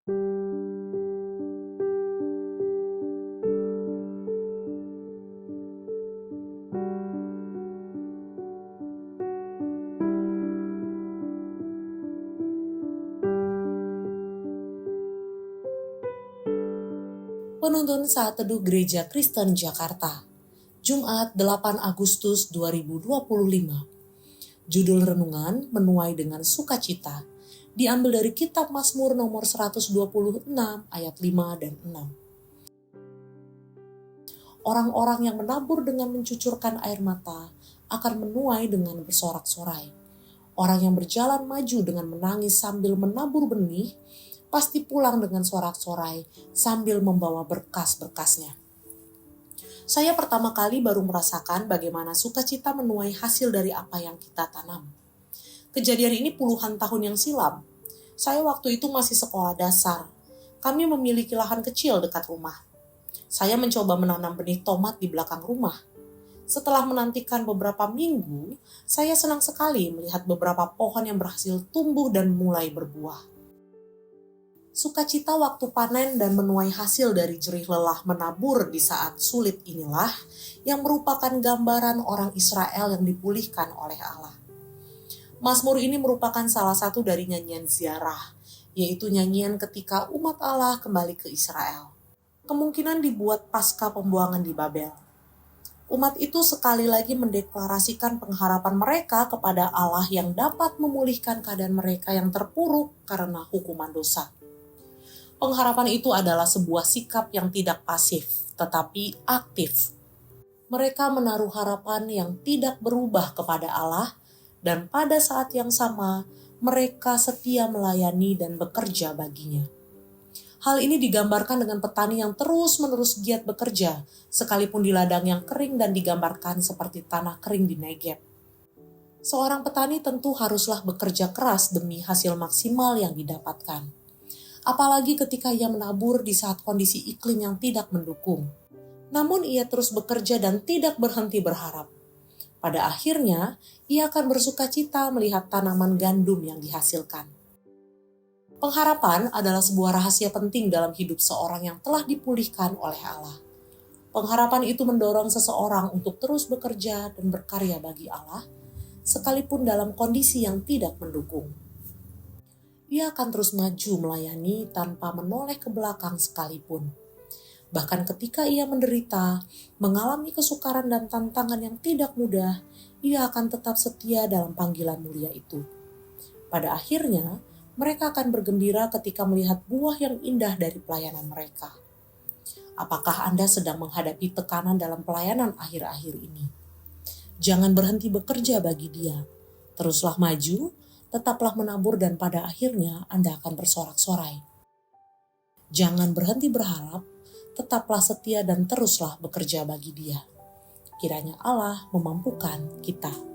Penuntun Saat Teduh Gereja Kristen Jakarta, Jumat 8 Agustus 2025. Judul renungan menuai dengan sukacita, diambil dari kitab Mazmur nomor 126 ayat 5 dan 6. Orang-orang yang menabur dengan mencucurkan air mata akan menuai dengan bersorak-sorai. Orang yang berjalan maju dengan menangis sambil menabur benih, pasti pulang dengan sorak-sorai sambil membawa berkas-berkasnya. Saya pertama kali baru merasakan bagaimana sukacita menuai hasil dari apa yang kita tanam. Kejadian ini puluhan tahun yang silam. Saya waktu itu masih sekolah dasar. Kami memiliki lahan kecil dekat rumah. Saya mencoba menanam benih tomat di belakang rumah. Setelah menantikan beberapa minggu, saya senang sekali melihat beberapa pohon yang berhasil tumbuh dan mulai berbuah. Sukacita waktu panen dan menuai hasil dari jerih lelah menabur di saat sulit inilah yang merupakan gambaran orang Israel yang dipulihkan oleh Allah. Mazmur ini merupakan salah satu dari nyanyian ziarah, yaitu nyanyian ketika umat Allah kembali ke Israel. Kemungkinan dibuat pasca pembuangan di Babel. Umat itu sekali lagi mendeklarasikan pengharapan mereka kepada Allah yang dapat memulihkan keadaan mereka yang terpuruk karena hukuman dosa. Pengharapan itu adalah sebuah sikap yang tidak pasif, tetapi aktif. Mereka menaruh harapan yang tidak berubah kepada Allah, dan pada saat yang sama, mereka setia melayani dan bekerja baginya. Hal ini digambarkan dengan petani yang terus-menerus giat bekerja, sekalipun di ladang yang kering dan digambarkan seperti tanah kering di Negev. Seorang petani tentu haruslah bekerja keras demi hasil maksimal yang didapatkan. Apalagi ketika ia menabur di saat kondisi iklim yang tidak mendukung. Namun ia terus bekerja dan tidak berhenti berharap. Pada akhirnya, ia akan bersukacita melihat tanaman gandum yang dihasilkan. Pengharapan adalah sebuah rahasia penting dalam hidup seorang yang telah dipulihkan oleh Allah. Pengharapan itu mendorong seseorang untuk terus bekerja dan berkarya bagi Allah, sekalipun dalam kondisi yang tidak mendukung. Ia akan terus maju melayani tanpa menoleh ke belakang sekalipun. Bahkan ketika ia menderita, mengalami kesukaran dan tantangan yang tidak mudah, ia akan tetap setia dalam panggilan mulia itu. Pada akhirnya, mereka akan bergembira ketika melihat buah yang indah dari pelayanan mereka. Apakah Anda sedang menghadapi tekanan dalam pelayanan akhir-akhir ini? Jangan berhenti bekerja bagi Dia. Teruslah maju, tetaplah menabur dan pada akhirnya Anda akan bersorak-sorai. Jangan berhenti berharap, tetaplah setia dan teruslah bekerja bagi Dia. Kiranya Allah memampukan kita.